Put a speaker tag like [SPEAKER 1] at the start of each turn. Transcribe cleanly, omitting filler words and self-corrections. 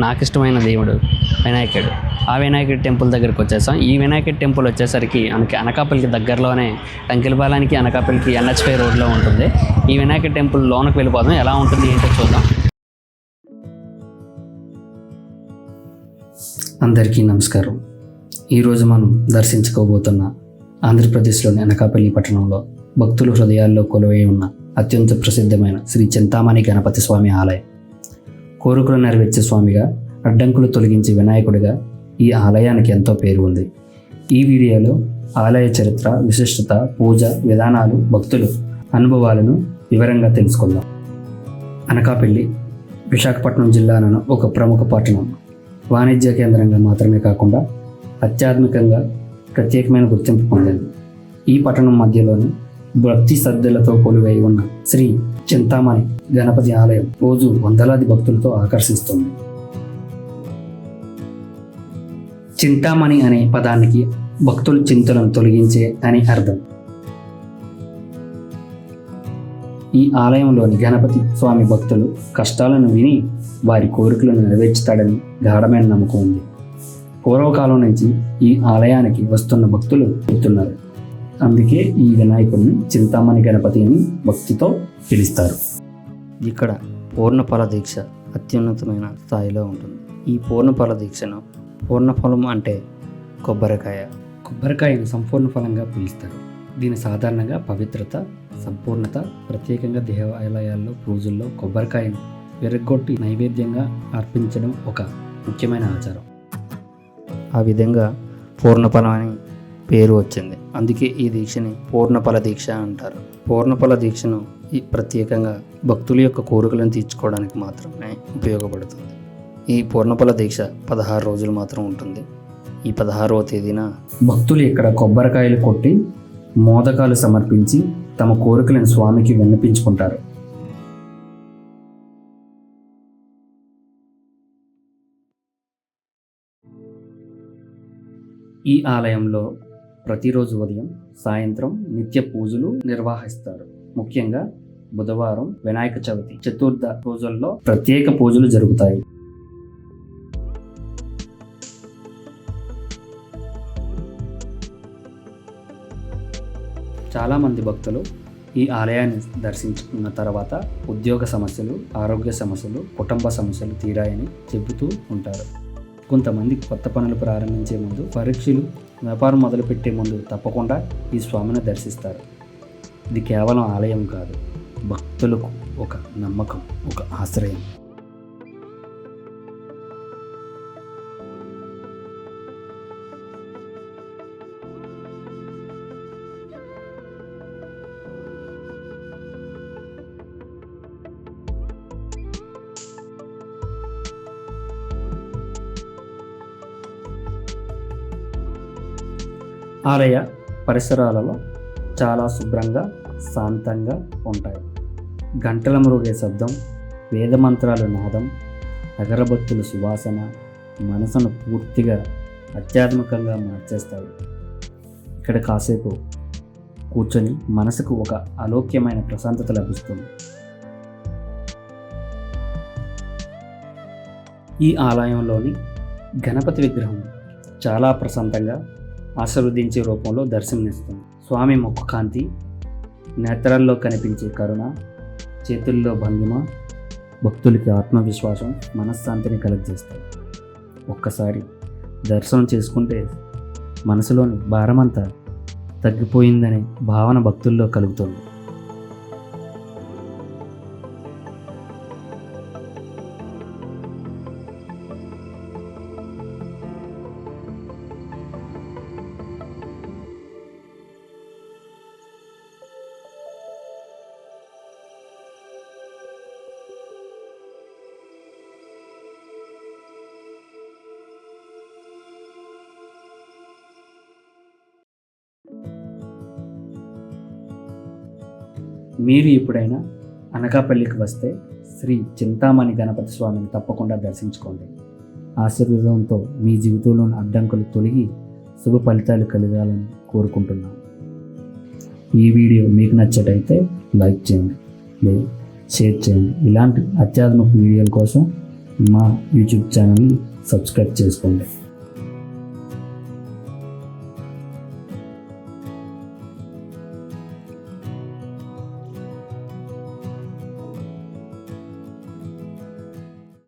[SPEAKER 1] నాకు ఇష్టమైన దేవుడు వినాయకుడు. ఆ వినాయకుడి టెంపుల్ దగ్గరికి వచ్చేసాం. ఈ వినాయకుడి టెంపుల్ వచ్చేసరికి మనకి అనకాపల్లికి దగ్గరలోనే, టంకిలపాలెంకి అనకాపల్లికి NH5 రోడ్లో ఉంటుంది. ఈ వినాయకుడి టెంపుల్ లోనకి వెళ్ళిపోదాం, ఎలా ఉంటుంది ఏంటో చూద్దాం. అందరికీ నమస్కారం. ఈరోజు మనం దర్శించుకోబోతున్న ఆంధ్రప్రదేశ్లోని అనకాపల్లి పట్టణంలో భక్తుల హృదయాల్లో కొలువై ఉన్న అత్యంత ప్రసిద్ధమైన శ్రీ చింతామణి గణపతి స్వామి ఆలయం. కోరికలు నెరవేర్చే స్వామిగా, అడ్డంకులు తొలగించే వినాయకుడిగా ఈ ఆలయానికి ఎంతో పేరు ఉంది. ఈ వీడియోలో ఆలయ చరిత్ర, విశిష్టత, పూజ విధానాలు, భక్తులు అనుభవాలను వివరంగా తెలుసుకుందాం. అనకాపల్లి విశాఖపట్నం జిల్లాలోని ఒక ప్రముఖ పట్టణం. వాణిజ్య కేంద్రంగా మాత్రమే కాకుండా ఆధ్యాత్మికంగా ప్రత్యేకమైన గుర్తింపు పొందింది. ఈ పట్టణం మధ్యలోని భక్తి శ్రద్ధలతో కొలువై ఉన్న శ్రీ చింతామణి గణపతి ఆలయం రోజు వందలాది భక్తులతో ఆకర్షిస్తుంది. చింతామణి అనే పదానికి భక్తుల చింతలను తొలగించే అని అర్థం. ఈ ఆలయంలోని గణపతి స్వామి భక్తులు కష్టాలను విని వారి కోరికలను నెరవేర్చుతాడని గాఢమైన నమ్మకం ఉంది. పూర్వకాలం నుంచి ఈ ఆలయానికి వస్తున్న భక్తులు చెప్తున్నారు. అందుకే ఈ వినాయకుడిని చింతామణి గణపతి అని భక్తితో పిలుస్తారు. ఇక్కడ పూర్ణఫల దీక్ష అత్యున్నతమైన స్థాయిలో ఉంటుంది. ఈ పూర్ణఫల దీక్షను, పూర్ణఫలం అంటే కొబ్బరికాయను సంపూర్ణ ఫలంగా పిలుస్తారు. దీని సాధారణంగా పవిత్రత, సంపూర్ణత, ప్రత్యేకంగా దేవాలయాల్లో పూజల్లో కొబ్బరికాయను విరగ్గొట్టి నైవేద్యంగా అర్పించడం ఒక ముఖ్యమైన ఆచారం. ఆ విధంగా పూర్ణఫలం అని పేరు వచ్చింది. అందుకే ఈ దీక్షని పూర్ణఫల దీక్ష అంటారు. పూర్ణఫల దీక్షను ప్రత్యేకంగా భక్తుల యొక్క కోరికలను తీర్చుకోవడానికి మాత్రమే ఉపయోగపడుతుంది. ఈ పూర్ణఫల దీక్ష 16 రోజులు మాత్రం ఉంటుంది. ఈ 16వ తేదీన భక్తులు ఇక్కడ కొబ్బరికాయలు కొట్టి మోదకాలు సమర్పించి తమ కోరికలను స్వామికి విన్నపించుకుంటారు. ఈ ఆలయంలో ప్రతిరోజు ఉదయం, సాయంత్రం నిత్య పూజలు నిర్వహిస్తారు. ముఖ్యంగా బుధవారం, వినాయక చవితి, చతుర్థ రోజుల్లో ప్రత్యేక పూజలు జరుగుతాయి. చాలామంది భక్తులు ఈ ఆలయాన్ని దర్శించుకున్న తర్వాత ఉద్యోగ సమస్యలు, ఆరోగ్య సమస్యలు, కుటుంబ సమస్యలు తీరాయని చెబుతూ ఉంటారు. కొంతమంది కొత్త పనులు ప్రారంభించే ముందు, పరీక్షలు, వ్యాపారం మొదలుపెట్టే ముందు తప్పకుండా ఈ స్వామిని దర్శిస్తారు. ఇది కేవలం ఆలయం కాదు, భక్తులకు ఒక నమ్మకం, ఒక ఆశ్రయం. ఆలయ పరిసరాలలో చాలా శుభ్రంగా, శాంతంగా ఉంటాయి. గంటల మ్రోగే శబ్దం, వేదమంత్రాల నాదం, అగరబత్తుల సువాసన మనసును పూర్తిగా ఆధ్యాత్మికంగా మార్చేస్తాయి. ఇక్కడ కాసేపు కూర్చొని మనసుకు ఒక అలౌక్యమైన ప్రశాంతత లభిస్తుంది. ఈ ఆలయంలోని గణపతి విగ్రహం చాలా ప్రశాంతంగా ఆశీర్వదించే రూపంలో దర్శనమిస్తుంది. స్వామి ముఖ కాంతి, నేత్రాల్లో కనిపించే కరుణ, చేతుల్లో భంగిమ భక్తులకి ఆత్మవిశ్వాసం, మనశ్శాంతిని కలుగజేస్తాయి. ఒక్కసారి దర్శనం చేసుకుంటే మనసులోని భారమంతా తగ్గిపోయిందనే భావన భక్తుల్లో కలుగుతుంది. మీరు ఎప్పుడైనా అనకాపల్లికి వస్తే శ్రీ చింతామణి గణపతి స్వామిని తప్పకుండా దర్శించుకోండి. ఆశీర్వాదంతో మీ జీవితంలోని అడ్డంకులు తొలగి శుభ ఫలితాలు కలగాలని కోరుకుంటున్నాను. ఈ వీడియో మీకు నచ్చటైతే లైక్ చేయండి, షేర్ చేయండి. ఇలాంటి అత్యాధునిక వీడియోల కోసం మా యూట్యూబ్ ఛానల్ని సబ్స్క్రైబ్ చేసుకోండి.